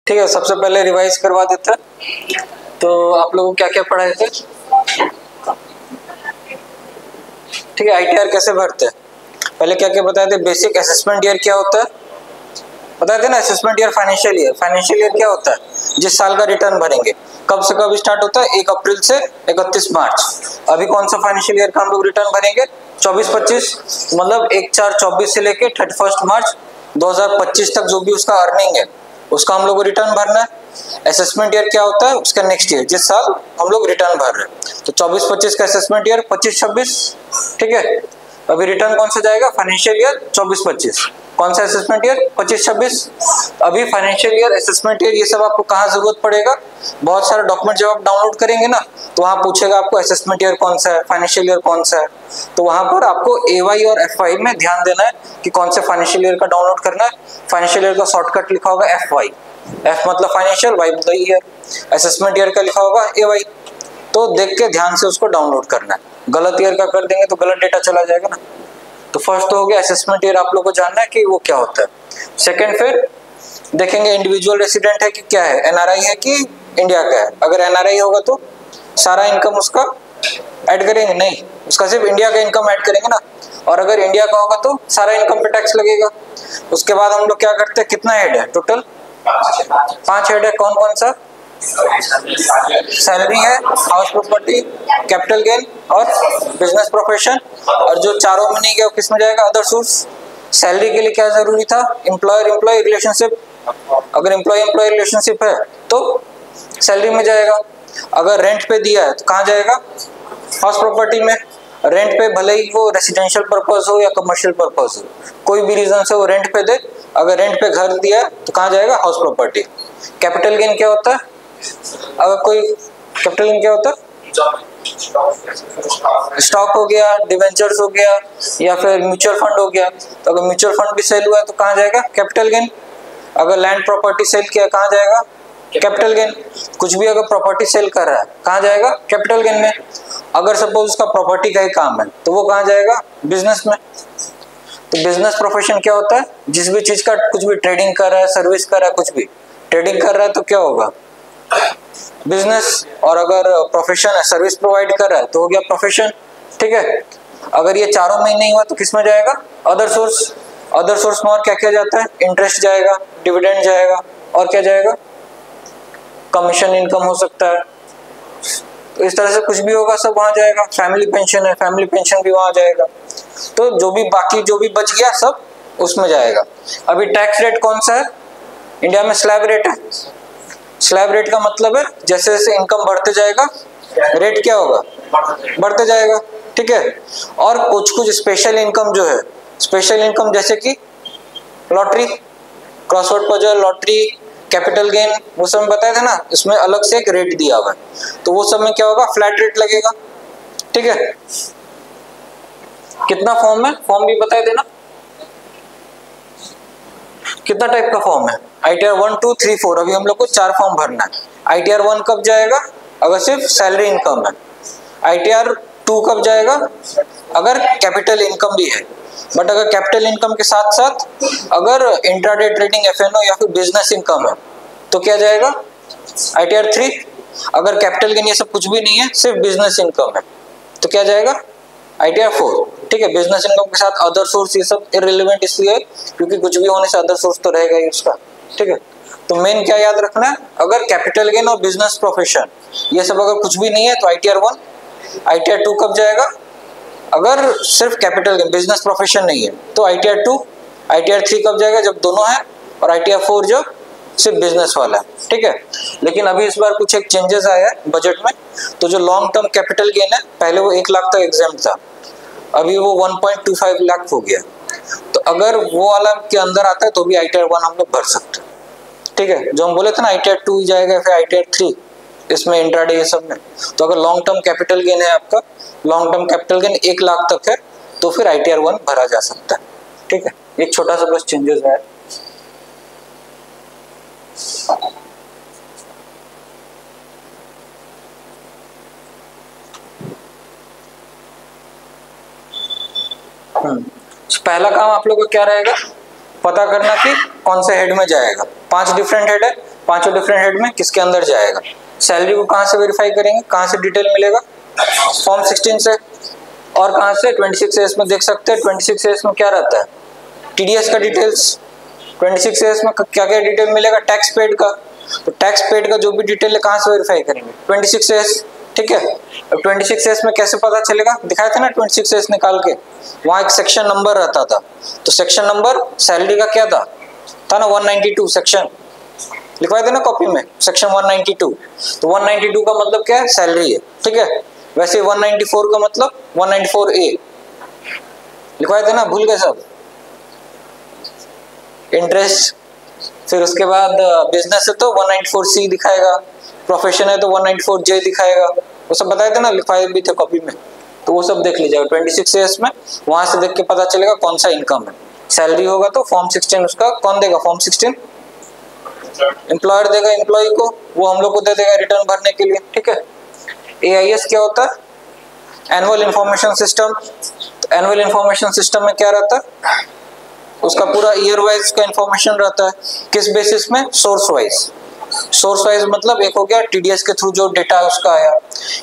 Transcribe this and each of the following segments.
ठीक है, सबसे पहले रिवाइज करवा देते हैं। तो आप लोगों को क्या क्या पढ़ाए थे? ठीक है, आईटीआर कैसे भरते हैं, पहले क्या क्या बताए थे? बेसिक असेसमेंट ईयर क्या होता है बताए थे ना? Assessment year, financial year. Financial year क्या होता है? जिस साल का रिटर्न भरेंगे। कब से कब स्टार्ट होता है? 1 अप्रैल से 31 मार्च। अभी कौन सा फाइनेंशियल ईयर का हम लोग रिटर्न भरेंगे? 24-25, मतलब 1/4/24 से लेके 31 मार्च 2025 तक जो भी उसका अर्निंग है उसका हम लोग को रिटर्न भरना है। असेसमेंट ईयर क्या होता है? उसका नेक्स्ट ईयर, जिस साल हम लोग रिटर्न भर रहे हैं। तो 24-25 का असेसमेंट ईयर, 25-26, ठीक है। अभी रिटर्न कौन सा जाएगा? Financial year 24-25। कौन सा असेसमेंट ईयर? 25-26। अभी फाइनेंशियल ईयर, असेसमेंट ईयर, ये सब आपको कहाँ जरूरत पड़ेगा? बहुत सारे डॉक्यूमेंट जब आप डाउनलोड करेंगे ना, तो वहाँ पूछेगा आपको असेसमेंट ईयर कौन सा है, फाइनेंशियल ईयर कौन सा है। तो वहाँ पर आपको AY और FY में ध्यान देना है कि कौन से फाइनेंशियल ईयर का डाउनलोड करना है। फाइनेंशियल ईयर का शॉर्टकट लिखा होगा FY, F मतलब फाइनेंशियल, Y मतलब ईयर। असेसमेंट ईयर का लिखा होगा AY। तो देख के ध्यान से उसको डाउनलोड करना है, गलत ईयर का कर देंगे तो गलत डेटा चला जाएगा ना। तो फर्स्ट तो हो गया असेसमेंट ईयर, आप लोग को जानना है कि वो क्या होता है। सेकंड, फिर देखेंगे इंडिविजुअल रेसिडेंट है कि क्या है, NRI है कि इंडिया का है। अगर NRI होगा तो सारा इनकम उसका ऐड करेंगे? नहीं, उसका सिर्फ इंडिया का इनकम ऐड करेंगे ना। और अगर इंडिया का होगा तो सारा इनकम पे टैक्स लगेगा। उसके बाद हम लोग क्या करते हैं, कितना हेड है टोटल? 5 हेड है। कौन कौन सा? सैलरी है, हाउस प्रॉपर्टी, कैपिटल गेन और बिजनेस प्रोफेशन। और जो चारों में नहीं गया वो किस में जाएगा? Other source. सैलरी के लिए क्या जरूरी था? Employer employee relationship. अगर एम्प्लॉय एम्प्लॉय रिलेशनशिप है तो सैलरी में जाएगा। अगर रेंट पे दिया है तो कहाँ जाएगा? हाउस प्रॉपर्टी में। रेंट पे भले ही वो रेसिडेंशियल पर्पस हो या कमर्शियल पर्पस हो, कोई भी रीजन से वो रेंट पे दे, अगर रेंट पे घर दिया है तो कहाँ जाएगा? House property. कैपिटल गेन क्या होता है? अगर कोई कैपिटल गेन क्या होता है? स्टॉक हो गया, डिवेंचर्स हो गया, या फिर म्यूचुअल फंड हो गया। तो अगर म्यूचुअल फंड भी सेल हुआ है तो कहाँ जाएगा? Capital gain. अगर लैंड प्रॉपर्टी सेल किया कहाँ जाएगा? Capital gain. कुछ भी अगर प्रॉपर्टी सेल कर रहा है कहाँ जाएगा? कैपिटल गेन में। अगर सपोज उसका प्रॉपर्टी का ही काम है तो वो कहाँ जाएगा? बिजनेस में। तो बिजनेस प्रोफेशन क्या होता है? जिस भी चीज का कुछ भी ट्रेडिंग कर रहा है, सर्विस कर रहा है, कुछ भी ट्रेडिंग कर रहा है तो क्या होगा? बिजनेस। और अगर प्रोफेशन है, सर्विस प्रोवाइड कर रहा है तो हो गया प्रोफेशन, ठीक है। अगर ये चारों में ही नहीं हुआ तो किस में जाएगा? Other source. अदर सोर्स में और क्या क्या जाता है? इंटरेस्ट जाएगा, डिविडेंड जाएगा, और क्या जाएगा? कमीशन इनकम हो सकता है। तो इस तरह से कुछ भी होगा सब वहां जाएगा। फैमिली पेंशन है, फैमिली पेंशन भी वहां जाएगा। तो जो भी बाकी जो भी बच गया सब उसमें जाएगा। अभी टैक्स रेट कौन सा है? इंडिया में स्लैब रेट है। स्लैब रेट का मतलब है जैसे जैसे इनकम बढ़ते जाएगा रेट क्या होगा? बढ़ते जाएगा, ठीक है। और कुछ कुछ स्पेशल इनकम जो है, स्पेशल इनकम जैसे कि lottery, crossword puzzle, lottery, capital gain, वो सब में बताया था ना, इसमें अलग से एक रेट दिया हुआ है। तो वो सब में क्या होगा? फ्लैट रेट लगेगा, ठीक है। कितना फॉर्म है? फॉर्म भी बताए देना। कितना टाइप का फॉर्म है? ITR 1, 2, 3, 4। अभी हम लोग को 4 फॉर्म भरना है। ITR 1 कब जाएगा? अगर सिर्फ सैलरी इनकम है। ITR 2 कब जाएगा? अगर कैपिटल इनकम भी है। बट अगर कैपिटल इनकम के साथ साथ अगर इंट्राडे ट्रेडिंग, FNO या फिर बिजनेस इनकम है तो क्या जाएगा? ITR 3। अगर कैपिटल गेन ये सब कुछ भी नहीं है, सिर्फ बिजनेस इनकम है तो क्या जाएगा? ITR 4, ठीक है। बिजनेस इनकम के साथ अदर सोर्स ये सब इररिलेवेंट इसलिए क्योंकि कुछ भी होने से अदर सोर्स तो रहेगा ही उसका, ठीक है। तो मेन क्या याद रखना है? अगर कैपिटल गेन और बिजनेस प्रोफेशन ये सब अगर कुछ भी नहीं है तो ITR 1। ITR 2 कब जाएगा? अगर सिर्फ कैपिटल गेन, बिजनेस प्रोफेशन नहीं है तो ITR 2। ITR 3 कब जाएगा? जब दोनों है। और ITR 4 जब सिर्फ बिजनेस वाला है, ठीक है। लेकिन अभी इस बार कुछ एक चेंजेस आया है बजट में। तो जो लॉन्ग टर्म कैपिटल गेन है, पहले वो 1 लाख तक एग्जाम्प्ट था, अभी वो 1.25 लाख हो गया। तो अगर वो वाला के अंदर आता है तो भी ITR 1 हम लोग भर सकते हैं, ठीक है। जो हम बोले थे ना ITR 2 जाएगा, फिर ITR 3 इसमें इंट्राडे ये सब में। तो अगर लॉन्ग टर्म कैपिटल गेन है आपका, long term capital gain 1 lakh तक है तो फिर ITR 1 भरा जा सकता है, ठीक है। एक छोटा सा बस चेंजेस है। पहला काम आप लोग को क्या रहेगा? पता करना कि कौन से हेड में जाएगा। 5 डिफरेंट हेड है, पांचों डिफरेंट हेड में किसके अंदर जाएगा। सैलरी को कहाँ से वेरीफाई करेंगे, कहाँ से डिटेल मिलेगा, फॉर्म 16 से, और कहाँ से 26A में देख सकते हैं। 26A में क्या रहता है, टीडीएस का डिटेल्स। 26A में क्या क्या डिटेल मिलेगा, टैक्स पेड का। तो टैक्स पेड का जो भी डिटेल है कहाँ से वेरीफाई करेंगे, 26A, ठीक है। अब 26A में कैसे पता चलेगा, दिखाया था ना 26A निकाल के, वहाँ एक सेक्शन नंबर रहता था। तो सेक्शन नंबर सैलरी का क्या था ना 192 सेक्शन, लिखवाए थे ना कॉपी में, सेक्शन 192। तो 192 का मतलब क्या है, सैलरी है, ठीक है। वैसे 194 का मतलब 194A लिखवाए थे ना, भूल गए सब। इंटरेस्ट, फिर उसके बाद बिजनेस है तो 194C दिखाएगा, प्रोफेशन है तो 194J दिखाएगा, वो सब बताए थे ना, लिखवाए भी थे कॉपी में। तो वो सब देख लीजिएगा 26A में, वहां से देख के पता चलेगा कौन सा इनकम है। सैलरी होगा तो फॉर्म 16 उसका कौन देगा, फॉर्म 16 एम्प्लॉयर देगा एम्प्लॉय को, वो हम लोग को दे देगा रिटर्न भरने के लिए, ठीक है। AIS क्या होता है, annual information system. Annual information system में क्या रहता है, उसका पूरा ईयर वाइज का इंफॉर्मेशन रहता है। किस बेसिस में, सोर्स वाइज। सोर्स वाइज मतलब एक हो गया टीडीएस के थ्रू जो डेटा है उसका आया,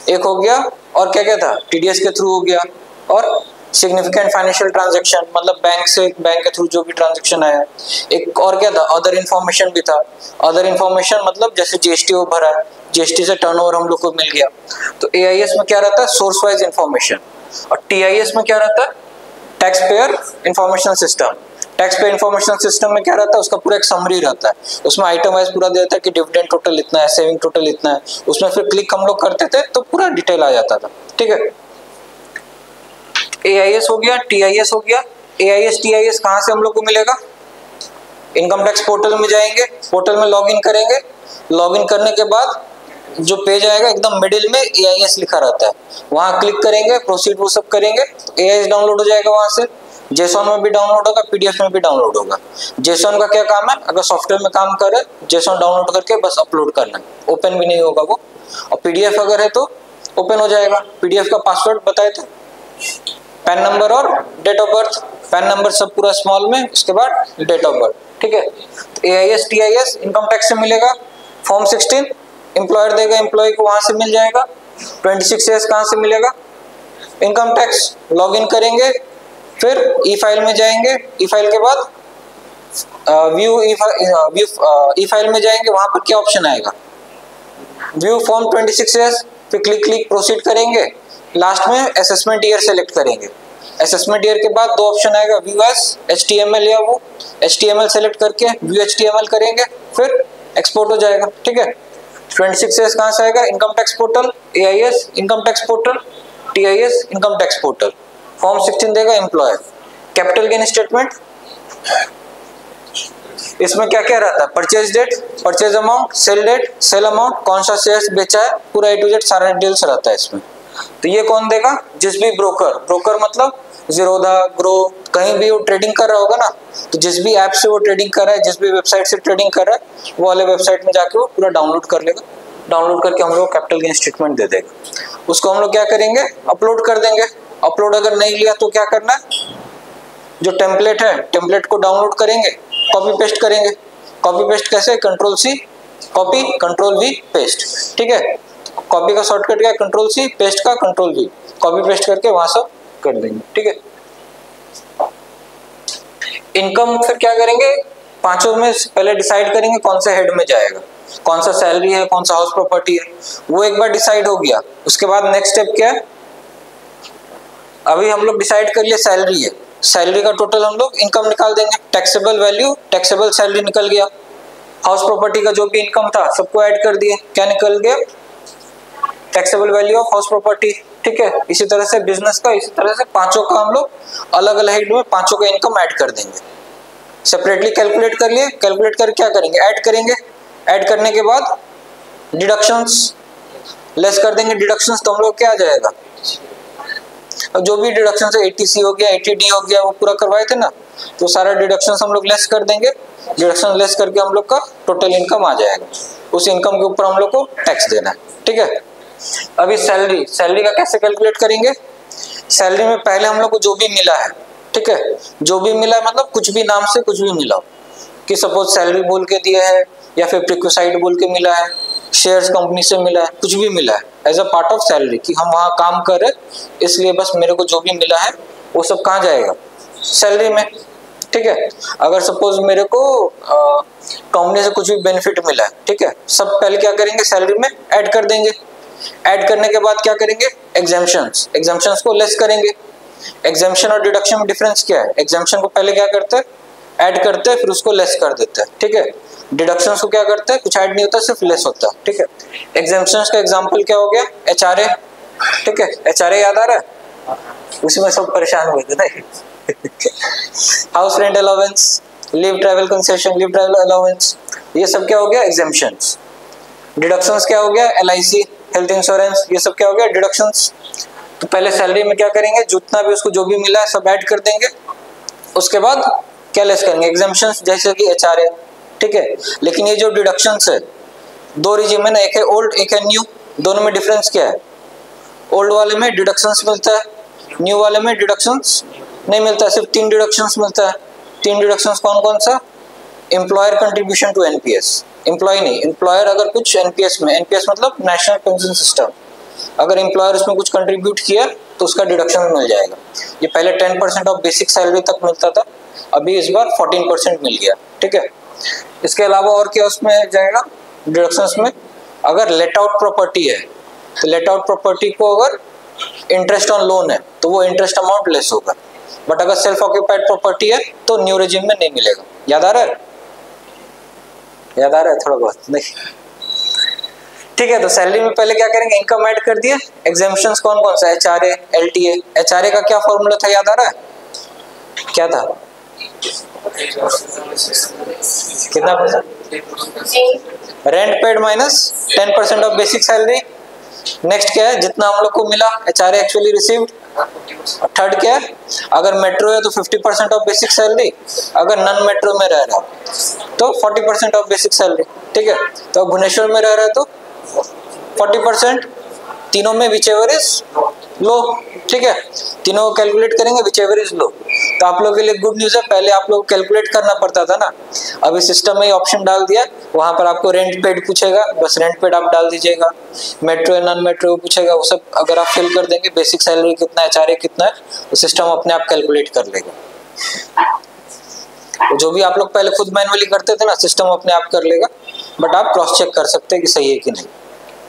एक हो गया और क्या क्या था, टीडीएस के थ्रू हो गया, और सिग्निफिकेंट फाइनेंशियल ट्रांजैक्शन मतलब बैंक के थ्रू जो भी ट्रांजैक्शन आया। एक और क्या था, अदर इन्फॉर्मेशन भी था। अदर इन्फॉर्मेशन मतलब जैसे जीएसटी वो भरा, जीएसटी से टर्नओवर हम लोग को मिल गया। तो एआईएस में क्या रहता है, सोर्स वाइज इन्फॉर्मेशन। और टीआईएस में क्या रहता है, tax payer information system. Tax payer information system में क्या रहता है, उसका पूरा एक समरी रहता है, उसमें आइटम वाइज पूरा देता है कि डिविडेंड टोटल इतना है, सेविंग टोटल इतना है। उसमें फिर क्लिक हम लोग करते थे तो पूरा डिटेल आ जाता था, ठीक है। एआईएस हो गया, टीआईएस हो गया। एआईएस टीआईएस कहाँ से हम लोग को मिलेगा, इनकम टैक्स पोर्टल में जाएंगे, पोर्टल में लॉगिन करेंगे। लॉगिन करने के बाद जो पेज आएगा एकदम मिडिल में एआईएस लिखा रहता है, वहां क्लिक करेंगे, प्रोसीड वो सब करेंगे तो एआईएस डाउनलोड हो जाएगा। वहां से जेसॉन में भी डाउनलोड होगा, पीडीएफ में भी डाउनलोड होगा। जेसॉन का क्या काम है, अगर सॉफ्टवेयर में काम करे जेसॉन डाउनलोड करके बस अपलोड करना है, ओपन भी नहीं होगा वो। और पीडीएफ अगर है तो ओपन हो जाएगा। पीडीएफ का पासवर्ड बताए थे, पैन नंबर और date of birth. PAN number सब पूरा स्मॉल में, उसके बाद डेट ऑफ बर्थ, ठीक है। तो एआईएस टीआईएस इनकम टैक्स से मिलेगा। फॉर्म 16 एम्प्लॉयर देगा, एम्प्लॉय को वहां से मिल जाएगा। 26A कहाँ से मिलेगा, इनकम टैक्स। लॉगिन करेंगे, फिर ई फाइल में जाएंगे, ई फाइल के बाद व्यू ई फाइल में जाएंगे, वहां पर क्या ऑप्शन आएगा, व्यू फॉर्म 26A, फिर क्लिक प्रोसीड करेंगे। लास्ट में असेसमेंट ईयर सेलेक्ट करेंगे। असेसमेंट ईयर के बाद दो ऑप्शन आएगा, व्यू एज HTML या वो HTML सेलेक्ट करके व्यू HTML करेंगे, फिर एक्सपोर्ट हो जाएगा, ठीक है। 26A कहाँ से आएगा, income tax portal, AIS income tax portal, TIS income tax portal. Form 16 देगा एम्प्लॉयर। कैपिटल गेन स्टेटमेंट, इसमें क्या क्या रहता है, purchase date, purchase amount, sale date, sale amount, कौन सा शेयर बेचा है, पूरा A to Z सारा डिटेल्स रहता है इसमें। तो ये कौन देगा, जिस भी ब्रोकर मतलब जीरोधा, ग्रो, कहीं भी वो ट्रेडिंग कर रहा होगा ना, तो जिस भी ऐप से वो ट्रेडिंग कर रहा है, जिस भी वेबसाइट से ट्रेडिंग कर रहा है, वो वाले वेबसाइट में जाके वो पूरा डाउनलोड कर लेगा। डाउनलोड करके हम लोग कैपिटल गेन स्टेटमेंट दे देगा। उसको हम लोग क्या करेंगे, अपलोड कर देंगे। अपलोड अगर नहीं लिया तो क्या करना है, जो टेम्पलेट है टेम्पलेट को डाउनलोड करेंगे, कॉपी पेस्ट करेंगे। कॉपी पेस्ट कैसे, Ctrl+C कॉपी, Ctrl+V पेस्ट, ठीक है। कॉपी का शॉर्टकट क्या है, Ctrl+C, पेस्ट का Ctrl+V, कॉपी पेस्ट करके वहां सब कर देंगे, ठीक है। इनकम फिर क्या करेंगे, पांचों में पहले डिसाइड करेंगे कौन सा हेड में जाएगा, कौन सा सैलरी है, कौन सा हाउस प्रॉपर्टी है, वो एक बार डिसाइड हो गया। उसके बाद नेक्स्ट स्टेप क्या है, अभी हम लोग डिसाइड कर लिए सैलरी है, सैलरी का टोटल हम लोग इनकम निकाल देंगे। टैक्सेबल वैल्यू, टैक्सेबल सैलरी निकल गया। हाउस प्रॉपर्टी का जो भी इनकम था सबको ऐड कर दिए, क्या निकल गया, taxable value of house property, ठीक है। इसी तरह से बिजनेस का, इसी तरह से पांचों का हम लोग अलग अलग हेड में पांचों का इनकम ऐड कर देंगे। सेपरेटली कैलकुलेट कर लिए, कैलकुलेट कर क्या करेंगे, ऐड करेंगे। ऐड करने के बाद डिडक्शंस लेस कर देंगे। डिडक्शंस तो हम लोग क्या आ जाएगा, जो भी डिडक्शन है, ATC हो गया, ATD हो गया, वो पूरा करवाए थे ना, तो सारा डिडक्शंस हम लोग लेस कर देंगे। डिडक्शन लेस करके हम लोग का टोटल इनकम आ जाएगा। उस इनकम के ऊपर हम लोग को टैक्स देना है, ठीक है। अभी सैलरी, सैलरी का कैसे कैलकुलेट करेंगे, सैलरी में पहले हम लोग को जो भी मिला है, ठीक है, जो भी मिला है मतलब कुछ भी नाम से कुछ भी मिला हो, कि सपोज सैलरी बोल के दिया है या फिर प्रिक्विसाइड बोल के मिला है, शेयर्स कंपनी से मिला है, कुछ भी मिला है as a part of salary कि हम वहाँ काम कर रहे इसलिए बस मेरे को जो भी मिला है वो सब कहाँ जाएगा, सैलरी में। ठीक है, अगर सपोज मेरे को कंपनी से कुछ भी बेनिफिट मिला है, ठीक है, सब पहले क्या करेंगे, सैलरी में ऐड कर देंगे। ऐड करने के बाद क्या करेंगे, एग्जाम्पशंस को लेस करेंगे। एग्जाम्पशन और डिडक्शन में डिफरेंस क्या है, एग्जाम्पशन को पहले क्या करते हैं, ऐड करते हैं, फिर उसको लेस कर देते हैं। ठीक है, डिडक्शंस को क्या करते हैं, कुछ ऐड नहीं होता, सिर्फ लेस होता है। ठीक है, एग्जाम्पशंस का एग्जांपल क्या हो गया, एचआरए। ठीक है, एचआरए याद आ रहा है, उसमें सब परेशान हुए थे ना। House rent allowance, leave travel concession, leave travel allowance, ये सब क्या हो गया, एग्जाम्पशंस। डिडक्शंस क्या हो गया, एलआईसी, हेल्थ इंश्योरेंस, ये सब क्या हो गया, डिडक्शंस। तो पहले सैलरी में क्या करेंगे, जितना भी उसको जो भी मिला है सब ऐड कर देंगे, उसके बाद क्या लेस करेंगे, एग्जाम्पशंस जैसे कि एचआरए। ठीक है, लेकिन ये जो डिडक्शंस है, दो रिजिम है ना, एक है ओल्ड एक है न्यू, दोनों में डिफरेंस क्या है, ओल्ड वाले में डिडक्शंस मिलता है, न्यू वाले में डिडक्शंस नहीं मिलता, सिर्फ 3 डिडक्शंस मिलता है। 3 डिडक्शंस कौन कौन सा, employer contribution to NPS, employee नहीं, एम्प्लॉयर अगर कुछ एनपीएस में, एनपीएस मतलब नेशनल पेंशन सिस्टम, अगर एम्प्लॉयर उसमें कुछ कंट्रीब्यूट किया तो उसका डिडक्शन मिल जाएगा। ये पहले 10% ऑफ बेसिक सैलरी तक मिलता था, अभी इस बार 14% मिल गया। ठीक है, इसके अलावा और क्या उसमें जाएगा डिडक्शंस में, अगर लेट आउट प्रॉपर्टी है तो लेट आउट प्रॉपर्टी को अगर इंटरेस्ट ऑन लोन है तो वो इंटरेस्ट अमाउंट लेस होगा, बट अगर सेल्फ ऑक्यूपाइड प्रॉपर्टी है तो न्यू रेजिम में नहीं मिलेगा। याद आ रहा है, याद आ रहा है थोड़ा बहुत, नहीं? ठीक है, तो सैलरी में पहले क्या करेंगे, इनकम ऐड कर दिया, एग्जाम्पशंस कौन कौन सा, एचआरए, एलटीए। एचआरए का क्या फॉर्मूला था, याद आ रहा है, क्या था, कितना percent, rent paid minus 10% of basic salary. Next क्या है, जितना हम लोग को मिला, एचआरए एक्चुअली रिसीव्ड। थर्ड क्या है, अगर मेट्रो है तो 50% ऑफ बेसिक सैलरी, अगर नॉन मेट्रो में रह रहा है तो 40% ऑफ बेसिक सैलरी। ठीक है, तो भुवनेश्वर में रह रहा है तो 40%, तीनों में विच एवर इज लो। ठीक है, तीनों को कैलकुलेट करेंगे, विच एवर इज लो। तो आप लोगों के लिए गुड न्यूज है, पहले आप लोग कैलकुलेट करना पड़ता था ना, अभी सिस्टम में ऑप्शन डाल दिया, वहां पर आपको रेंट पेड पूछेगा, बस रेंट पेड आप डाल दीजिएगा, मेट्रो नॉन मेट्रो पूछेगा, वो सब अगर आप फिल कर देंगे, बेसिक सैलरी कितना है, एचआरए कितना है, तो सिस्टम अपने आप कैलकुलेट कर लेगा। जो भी आप लोग पहले खुद मैनुअली करते थे ना, सिस्टम अपने आप कर लेगा, बट आप क्रॉस चेक कर सकते हैं कि सही है कि नहीं।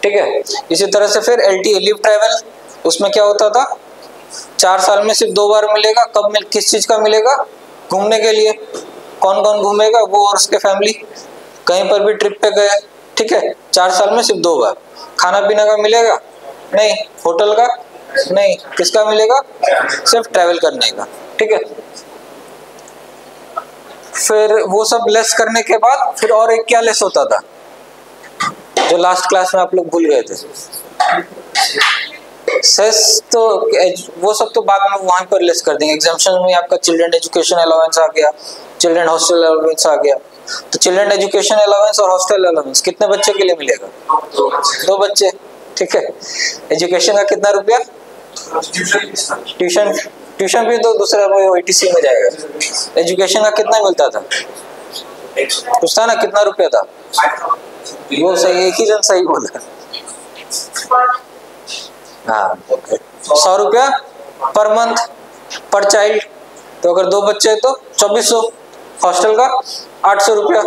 ठीक है, इसी तरह से फिर एलटीए, लीव ट्रैवल, उसमें क्या होता था, 4 साल में सिर्फ 2 बार मिलेगा। कब मिल, किस चीज का मिलेगा, घूमने के लिए। कौन कौन घूमेगा, वो और उसके फैमिली, कहीं पर भी ट्रिप पे गए। ठीक है, 4 साल में सिर्फ 2 बार। खाना पीना का मिलेगा नहीं, होटल का नहीं, किसका मिलेगा, सिर्फ ट्रैवल करने का। ठीक है, फिर वो सब लेस करने के बाद फिर और एक क्या लेस होता था, जो लास्ट क्लास में आप लोग भूल गए थे, सेस। तो वो सब तो बाद में वहां पर लेस कर देंगे। एग्जाम्पशन में आपका चिल्ड्रन एजुकेशन अलाउंस आ गया, चिल्ड्रन हॉस्टल अलाउंस आ गया। तो चिल्ड्रन एजुकेशन अलाउंस और हॉस्टल अलाउंस कितने बच्चे के लिए मिलेगा, 2 बच्चे। ठीक है, एजुकेशन का कितना रुपया, ट्यूशन भी तो दूसरा वो ईटीसी में जाएगा। एजुकेशन का कितना मिलता था, कुछ था ना, कितना रुपया था, वो सही, एक ही जन सही बोला, हाँ 100 रुपया पर मंथ पर चाइल्ड। तो अगर 2 बच्चे तो 2400, हॉस्टल का 800 रुपया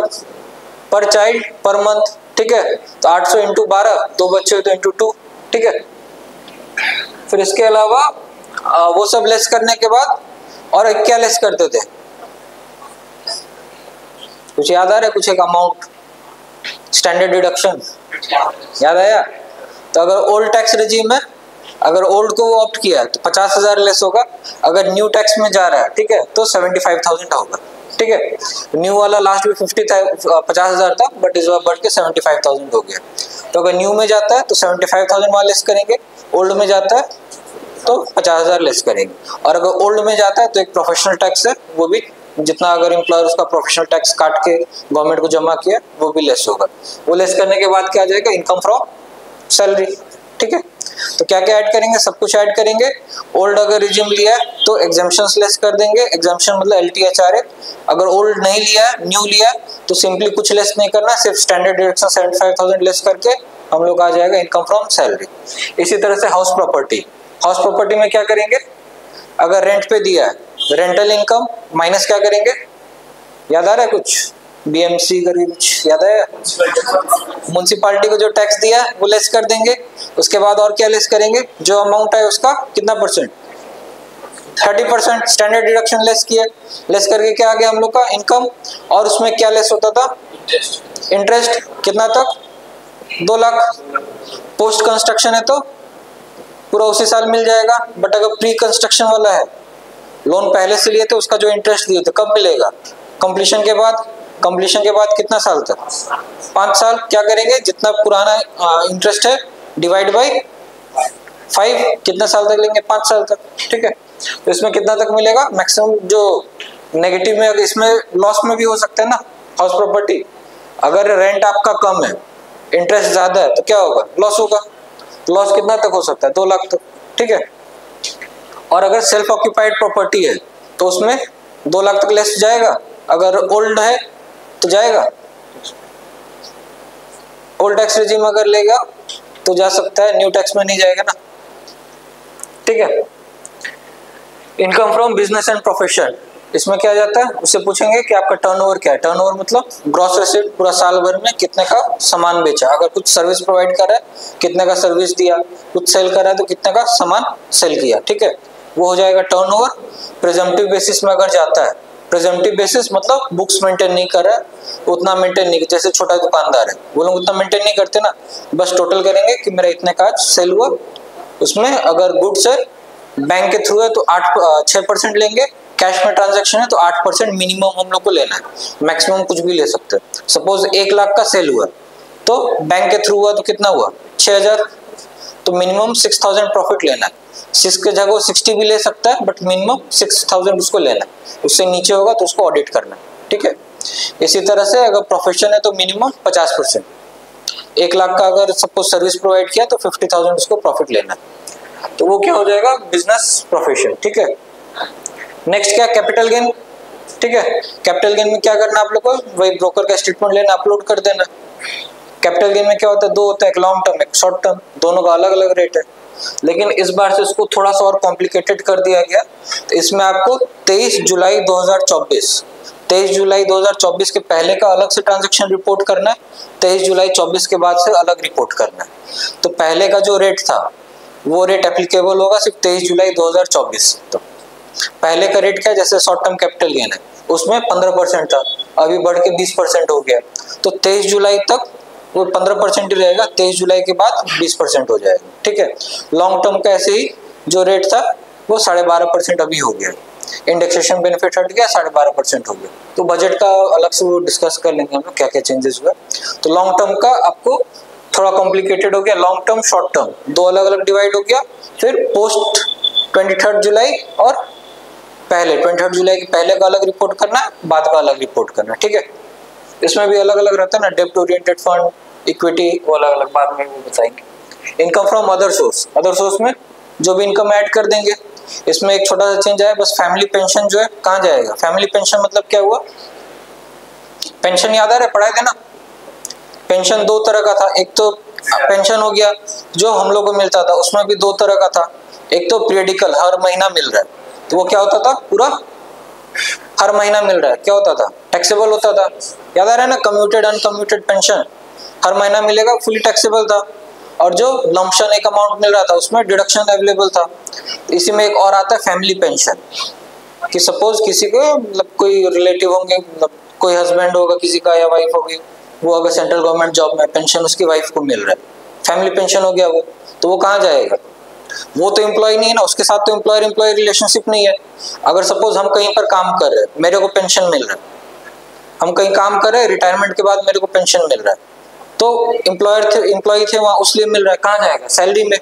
पर चाइल्ड पर मंथ। ठीक है, तो 800 इंटू 12, 2 बच्चे तो इंटू 2। ठीक है, फिर इसके अलावा वो सब लेस करने के बाद और एक क्या लेस करते थे, कुछ याद आ रहा है, कुछ एक अमाउंट, स्टैंडर्ड डिडक्शन याद आया। तो अगर ओल्ड टैक्स रेजिम है, अगर ओल्ड को वो ऑप्ट किया तो 50,000 लेस होगा, अगर न्यू टैक्स में जा रहा है, ठीक है, तो 75,000 होगा। ठीक है, न्यू वाला लास्ट में 50,000 था, बट इस बार बढ़ के 75,000 हो गया। तो अगर न्यू में जाता है तो 75,000 वहाँ लेस करेंगे, ओल्ड में जाता है तो 50,000 लेस करेंगे। और अगर ओल्ड में जाता है तो एक प्रोफेशनल टैक्स है, वो भी जितना अगर एम्प्लॉयर उसका प्रोफेशनल टैक्स काट के गवर्नमेंट को जमा किया वो भी लेस होगा। वो लेस करने के बाद क्या आ जाएगा, इनकम फ्रॉम सैलरी। ठीक है। तो क्या क्या ऐड करेंगे, सब कुछ ऐड करेंगे। ओल्ड अगर रिजिम लिया है तो एग्जाम्पशंस लेस कर देंगे, एग्जाम्पशन मतलब LTHRA। अगर ओल्ड नहीं लिया है, न्यू लिया तो सिंपली कुछ लेस नहीं करना, सिर्फ स्टैंडर्ड डिडक्शन 75,000 लेस करके हम लोग आ जाएगा इनकम फ्रॉम सैलरी। इसी तरह से हाउस प्रॉपर्टी, हाउस प्रॉपर्टी में क्या करेंगे, अगर रेंट पे दिया है रेंटल इनकम माइनस क्या करेंगे, याद आ रहा है कुछ, BMC करके कुछ याद है, म्युनिसिपालिटी को जो टैक्स दिया वो लेस कर देंगे। उसके बाद और क्या लेस करेंगे, जो अमाउंट है उसका कितना परसेंट, 30% स्टैंडर्ड डिडक्शन लेस किया, लेस करके क्या आ गया हम लोग का इनकम। और उसमें क्या लेस होता था, इंटरेस्ट कितना तक, 2 लाख। पोस्ट कंस्ट्रक्शन है तो पूरा उसी साल मिल जाएगा, बट अगर प्री कंस्ट्रक्शन वाला है, लोन पहले से लिए तो उसका जो इंटरेस्ट दिए थे कब मिलेगा, कंप्लीशन के बाद। कंप्लीशन के बाद कितना साल तक, 5 साल। क्या करेंगे, जितना पुराना इंटरेस्ट है डिवाइड बाई 5, कितना साल तक लेंगे, 5 साल तक, ठीक है। तो इसमें कितना तक मिलेगा मैक्सिमम, जो नेगेटिव में, अगर इसमें लॉस में भी हो सकता है ना हाउस प्रॉपर्टी। अगर रेंट आपका कम है, इंटरेस्ट ज्यादा है तो क्या होगा, लॉस होगा। लॉस कितना तक हो सकता है, 2 लाख तक, ठीक है। और अगर सेल्फ ऑक्यूपाइड प्रॉपर्टी है तो उसमें 2 लाख तक लेस जाएगा। अगर ओल्ड है तो जाएगा, ओल्ड टैक्स रेजिम अगर लेगा तो जा सकता है, न्यू टैक्स में नहीं जाएगा ना, ठीक है। Income from business and profession, इसमें क्या जाता है, उससे पूछेंगे कि आपका टर्नओवर क्या है। टर्नओवर मतलब ग्रॉस रेसिप्ट, पूरा साल भर में कितने का सामान बेचा। अगर कुछ सर्विस प्रोवाइड कर रहा है कितने का सर्विस दिया, कुछ सेल कर रहा है तो कितने का सामान सेल किया, ठीक है, वो हो जाएगा टर्नओवर। प्रेजम्पटिव बेसिस में अगर जाता है, प्रेजम्पटिव बेसिस मतलब बुक्स मेंटेन नहीं कर रहा है, उतना मेंटेन नहीं, जैसे छोटा दुकानदार है वो लोग उतना मेंटेन नहीं करते ना, बस टोटल करेंगे कि मेरा इतने का सेल हुआ। उसमें अगर गुड्स है, बैंक के थ्रू है तो 6% लेंगे, कैश में ट्रांजैक्शन है तो 8% मिनिमम हम लोग को लेना है, मैक्सिमम कुछ भी ले सकते हैं। सपोज 1 लाख का सेल हुआ तो बैंक के थ्रू हुआ तो कितना हुआ, 6,000, तो मिनिमम 6,000 प्रॉफिट लेना है। 6 के जगह 60 भी ले सकता है, बट मिनिमम 6,000 उसको लेना है, उससे नीचे होगा तो उसको ऑडिट करना है, ठीक है। इसी तरह से अगर प्रोफेशन है तो मिनिमम 50%, 1 लाख का अगर सपोज सर्विस प्रोवाइड किया तो 50,000 उसको प्रॉफिट लेना है, तो वो क्या हो जाएगा, बिजनेस प्रोफेशन, ठीक है। नेक्स्ट क्या, कैपिटल गेन, ठीक है। कैपिटल गेन में क्या करना आप लोग को, वही ब्रोकर का स्टेटमेंट लेना, अपलोड कर देना। कैपिटल गेन में क्या होता है, 2 होता है, एक लॉन्ग टर्म एक शॉर्ट टर्म, दोनों का अलग अलग रेट है। लेकिन इस बार से इसको थोड़ा सा और कॉम्प्लिकेटेड कर दिया गया, तो इसमें आपको 23 जुलाई 2024 के पहले का अलग से ट्रांजैक्शन रिपोर्ट करना है, 23 जुलाई 24 के बाद से अलग रिपोर्ट करना है। तो पहले का जो रेट था वो रेट एप्लीकेबल होगा सिर्फ 23 जुलाई 2024। तो पहले का रेट क्या है, जैसे शॉर्ट टर्म कैपिटल गेन है उसमें 15% था, अभी बढ़ के 20% हो गया, तो 23 जुलाई तक वो 15% ही रहेगा, 23 जुलाई के बाद 20% हो जाएगा, ठीक है। लॉन्ग टर्म का ऐसे ही जो रेट था वो 12.5% अभी हो गया, इंडेक्सेशन बेनिफिट हट गया, 12.5% हो गया। तो बजट का अलग से वो डिस्कस कर लेंगे हम लोग क्या क्या चेंजेस हुआ। तो लॉन्ग टर्म का आपको थोड़ा कॉम्प्लिकेटेड हो गया, लॉन्ग टर्म शॉर्ट टर्म 2 अलग अलग डिवाइड हो गया। फिर पोस्ट 23 जुलाई और पहले 23 जुलाई के पहले का अलग रिपोर्ट करना है, बाद का अलग रिपोर्ट करना, ठीक है। इसमें भी अलग अलग रहता है ना, डेब्ट ओरिएंटेड फंड, इक्विटी, वो अलग अलग बाद में वो बताएंगे। इनकम फ्रॉम अदर सोर्स में जो भी इनकम ऐड कर देंगे। इसमें एक छोटा सा चेंज आया, बस फैमिली पेंशन जो है कहाँ जाएगा, फैमिली पेंशन मतलब क्या हुआ, पेंशन याद आ रहा है, पढ़ाए थे ना, पेंशन 2 तरह का था। एक तो पेंशन हो गया जो हम लोग को मिलता था, उसमें भी 2 तरह का था। एक तो पीरियडिकल, हर महीना मिल रहा है, तो वो क्या होता था, पूरा हर महीना मिल रहा है, क्या होता था, टैक्सेबल होता था। याद आ रहा है ना, कम्यूटेड अनकम्यूटेड पेंशन हर महीना मिलेगा, फुली टैक्सेबल था। और जो लमसम एक अमाउंट मिल रहा था उसमें डिडक्शन अवेलेबल था। इसी में एक और आता है फैमिली पेंशन, कि सपोज किसी को मतलब कोई रिलेटिव होंगे, मतलब कोई हस्बैंड होगा किसी का या वाइफ होगी, वो अगर सेंट्रल गवर्नमेंट जॉब में, पेंशन उसकी वाइफ को मिल रहा है, फैमिली पेंशन हो गया वो, तो वो कहाँ जाएगा, वो तो एम्प्लॉय नहीं है ना, उसके साथ तो एम्प्लॉयर एम्प्लॉय रिलेशनशिप नहीं है। अगर सपोज हम कहीं पर काम कर रहे हैं, मेरे को पेंशन मिल रहा है, हम कहीं काम कर रहे हैं, रिटायरमेंट के बाद मेरे को पेंशन मिल रहा है, तो एम्प्लॉय थे वहाँ, उसलिए मिल रहा है, कहाँ जाएगा, सैलरी में।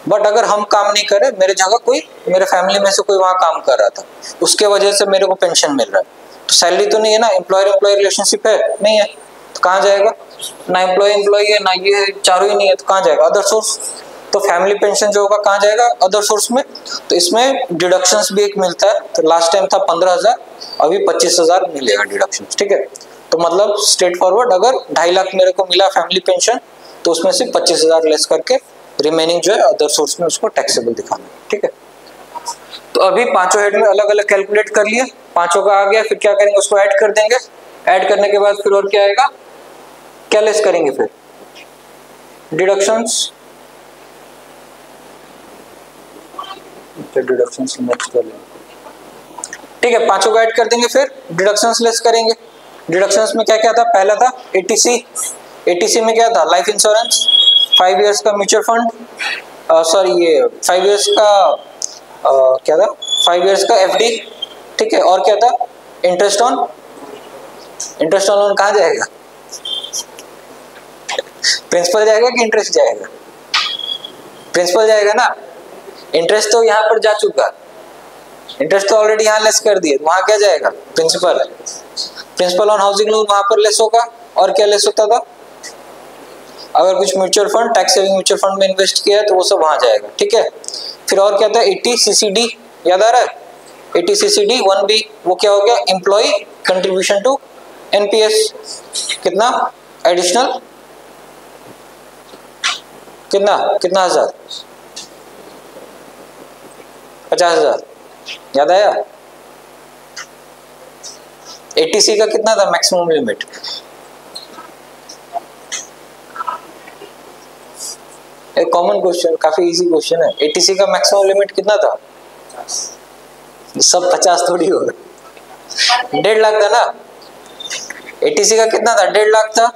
बट अगर हम काम नहीं कर रहे, मेरे जगह कोई, मेरे फैमिली में से कोई वहाँ काम कर रहा था, उसके वजह से मेरे को पेंशन मिल रहा है, तो सैलरी तो नहीं है ना, एम्प्लॉयर एम्प्लॉय रिलेशनशिप है नहीं है, तो कहाँ जाएगा, ना एम्प्लॉय है, ना ये चारों ही नहीं है, तो कहाँ जाएगा, अदर सोर्स। तो फैमिली पेंशन जो होगा कहाँ जाएगा, अदर सोर्स में। तो इसमें डिडक्शंस भी एक मिलता है, तो लास्ट टाइम था 15,000, अभी 25,000 मिलेगा डिडक्शन, ठीक है। तो मतलब स्ट्रेट फॉरवर्ड, अगर 2.5 लाख मेरे को मिला फैमिली पेंशन तो उसमें से 25,000 लेस करके रिमेनिंग जो है अदर सोर्स में उसको टैक्सेबल दिखाना, ठीक है। तो अभी पांचों हेड में अलग अलग कैलकुलेट कर लिए, पांचों का आ गया, फिर क्या करेंगे, उसको ऐड कर देंगे। ऐड करने के बाद फिर और क्या आएगा, क्या लेस करेंगे, फिर डिडक्शंस, डिडक्शंस नेक्स्ट कर लेंगे, ठीक है। पांचों को ऐड कर देंगे, फिर डिडक्शंस लेस करेंगे। डिडक्शंस में क्या क्या था, पहला था एटीसी। एटीसी में क्या था, लाइफ इंश्योरेंस, 5 इयर्स का म्यूचुअल फंड, सॉरी ये 5 इयर्स का क्या था, 5 इयर्स का एफडी, ठीक है। और क्या था, interest on, interest on loan कहाँ जाएगा, प्रिंसिपल जाएगा कि इंटरेस्ट जाएगा, प्रिंसिपल जाएगा ना, इंटरेस्ट तो यहाँ पर जा चुका, इंटरेस्ट तो ऑलरेडी यहाँ लेस कर दिए, वहां क्या जाएगा, principal. Principal on housing loan वहां पर लेस होगा। और क्या लेस होता था, अगर कुछ mutual fund, tax saving mutual fund में इन्वेस्ट किया है तो वो सब वहां जाएगा, ठीक है। फिर और क्या था, 80 सीसीडी, याद आ रहा है, 80 सीसीडी 1B, वो क्या हो गया, एम्प्लॉय कंट्रीब्यूशन टू एनपीएस, कितना एडिशनल, कितना कितना हजार, 50,000, याद आया। 80C का कितना था मैक्सिमम लिमिट, एक कॉमन क्वेश्चन, काफी इजी क्वेश्चन है। 80C का मैक्सिमम लिमिट कितना था, सब 50 थोड़ी होगा, 1.5 लाख था ना। 80C का कितना था, 1.5 लाख था,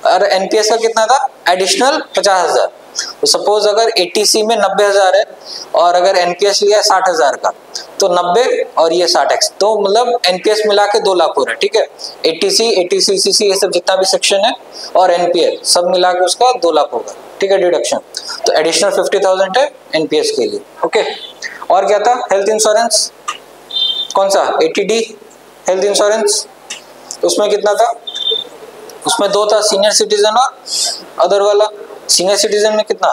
और एनपीएस का कितना था, एडिशनल 50,000। तो सपोज अगर 80C में 90,000 है और अगर एनपीएस लिया 60,000 का, तो 90 और ये 60x, तो मतलब एनपीएस मिला के 2 लाख हो रहा है, ठीक है। 80C 80CCC ये सब जितना भी सेक्शन है और एनपीएस सब मिला के उसका 2 लाख होगा, ठीक है, डिडक्शन। तो एडिशनल 50,000 है एनपीएस के लिए, ओके। और क्या था, हेल्थ इंश्योरेंस, कौन सा, 80D हेल्थ इंश्योरेंस, उसमें कितना था, उसमें 2 था, सीनियर सिटीजन और अदर वाला। सीनियर सिटीजन में कितना,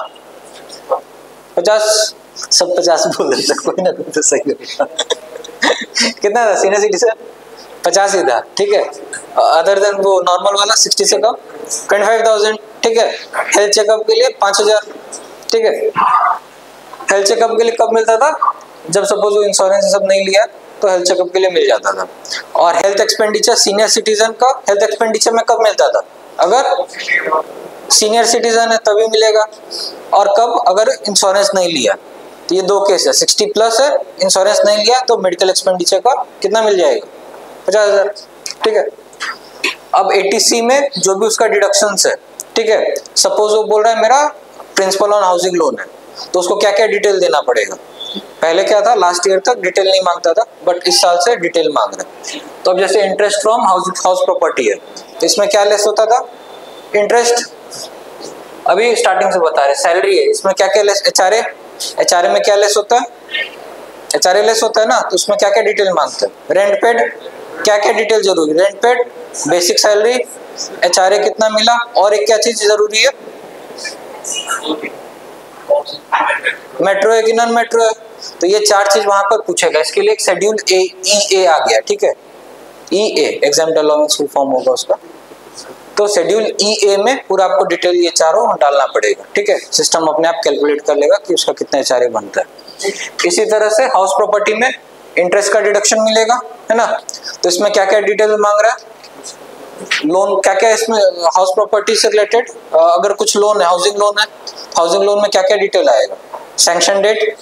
50, सब 50 बोल रहे थे, कोई ना कोई तो सही होगा। कितना था सीनियर सिटीजन, 50 ही था, ठीक है। अदर देन वो नॉर्मल वाला 60 से कम 25,000, ठीक है। हेल्थ चेकअप के लिए 5,000, ठीक है। हेल्थ चेकअप के लिए कब मिलता था, जब सपोज वो इंश्योरेंस सब नहीं लिया तो हेल्थ चेकअप के लिए मिल जाता था। और हेल्थ एक्सपेंडिचर सीनियर सिटीजन का हेल्थ एक्सपेंडिचर में कब मिलता था, अगर सीनियर सिटीजन है तभी मिलेगा, और कब, अगर इंश्योरेंस नहीं लिया। तो ये 2 केस है, 60 प्लस है, इंश्योरेंस नहीं लिया तो मेडिकल एक्सपेंडिचर का कितना मिल जाएगा, 50,000, ठीक है। अब 80C में जो भी उसका डिडक्शंस है, ठीक है। सपोज वो बोल रहा है मेरा प्रिंसिपल ऑन हाउसिंग लोन है, तो उसको क्या क्या डिटेल देना पड़ेगा। पहले क्या था, लास्ट ईयर तक डिटेल नहीं मांगता था, बट इस साल से डिटेल मांग रहा है। तो अब जैसे इंटरेस्ट फ्रॉम हाउस प्रॉपर्टी है, तो इसमें क्या लेस होता था, इंटरेस्ट, अभी स्टार्टिंग से बता रहे, सैलरी है, इसमें क्या क्या लेस, एचआरए, एचआरए में क्या लेस होता है, एचआरए लेस होता है ना, तो उसमें क्या क्या डिटेल मांगते हैं, रेंट पेड, क्या क्या डिटेल जरूरी, rent paid, basic salary, HRA कितना मिला, और एक क्या चीज जरूरी है, मेट्रो है कि नॉन मेट्रो है। तो ये 4 चीज वहां पर पूछेगा, इसके लिए एक शेड्यूल ए आ गया, ठीक है। EA exam allowance full form होगा उसका। तो शेड्यूल EA में पूरा आपको डिटेल ये चारों डालना पड़ेगा, ठीक है। सिस्टम अपने आप कैलकुलेट कर लेगा कि उसका कितना एचआरए बनता है। इसी तरह से हाउस प्रॉपर्टी में इंटरेस्ट का डिडक्शन मिलेगा, है ना। तो इसमें क्या क्या डिटेल मांग रहा है, लोन क्या क्या इसमें हाउस प्रॉपर्टी से रिलेटेड, अगर कुछ लोन है, हाउसिंग लोन है, हाउसिंग लोन में क्या क्या डिटेल आएगा, सैंक्शन डेट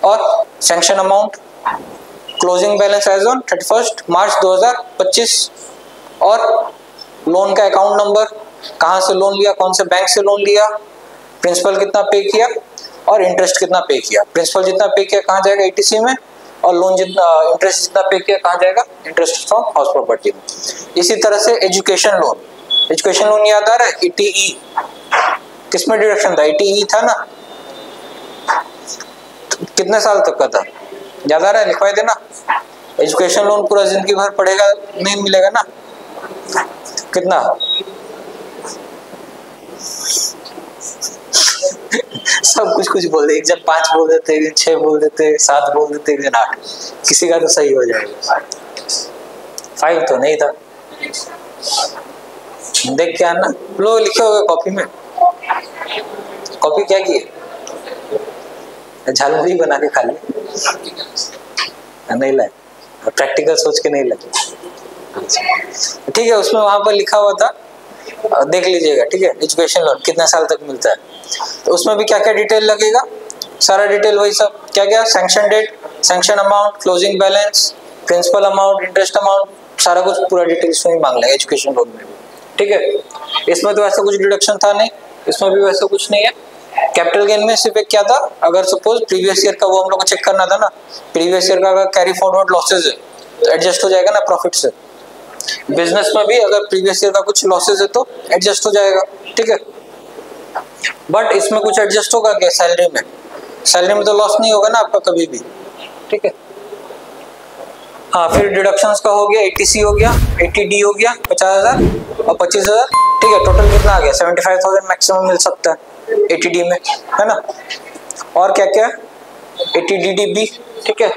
और sanction amount, closing balance as on 31 March 2025, और लोन का अकाउंट नंबर, कहाँ से लोन लिया, कौन से बैंक से लोन लिया, प्रिंसिपल कितना पे किया और इंटरेस्ट कितना पे किया। प्रिंसिपल जितना पे किया कहाँ जाएगा, 80C में, और लोन जितना, इंटरेस्ट जितना पे किया कहाँ जाएगा, इंटरेस्ट फ्रॉम हाउस प्रॉपर्टी में। इसी तरह से एजुकेशन लोन, एजुकेशन लोन याद आ रहा है, ETE, किसमें डिडक्शन था, ETE था ना, कितने साल तक का था, याद आ रहा है, लिखवाई देना। एजुकेशन लोन पूरा जिंदगी भर पढ़ेगा, नहीं मिलेगा ना, कितना सब कुछ कुछ बोल दे, एक जन 5 बोल देते, एक जन 6 बोल देते, 7 बोल देते, एक जन 8, किसी का तो सही हो जाएगा। 5 तो नहीं था। देख के आना, लो लिखे होगा कॉपी में। कॉपी क्या की है? झालमुड़ी बना के खा ली, नहीं लाए, प्रैक्टिकल सोच के नहीं लगे। ठीक है, उसमें वहां पर लिखा हुआ था, देख लीजिएगा। ठीक है, एजुकेशन लोन कितने साल तक मिलता है, तो उसमें भी क्या क्या डिटेल लगेगा, सारा डिटेल वही सब, क्या क्या, sanction date, sanction amount, closing balance, principal amount, interest amount, सारा कुछ पूरा डिटेल इसमें ही मांग लेंगे एजुकेशन लोन में। ठीक है, इसमें तो ऐसा कुछ डिडक्शन था नहीं, इसमें भी वैसा कुछ नहीं है। कैपिटल गेन में सिर्फ एक क्या था, अगर सपोज प्रीवियस ईयर का वो हम लोग को चेक करना था ना, प्रीवियस ईयर का अगर कैरी फॉरवर्ड लॉसेज है तो एडजस्ट हो जाएगा ना प्रॉफिट से। बिजनेस में भी अगर प्रीवियस ईयर का कुछ लॉसेज है तो एडजस्ट हो जाएगा। ठीक है, बट इसमें कुछ एडजस्ट होगा क्या, सैलरी में? सैलरी में तो लॉस नहीं होगा ना आपका कभी भी। ठीक है, हाँ, फिर डिडक्शंस का हो गया, 80C हो गया, 80D हो गया, 50,000 और 25,000। ठीक है, टोटल कितना आ गया, 75,000 मैक्सिमम मिल सकता है 80D में, है ना। और क्या क्या, 80DDB। ठीक है,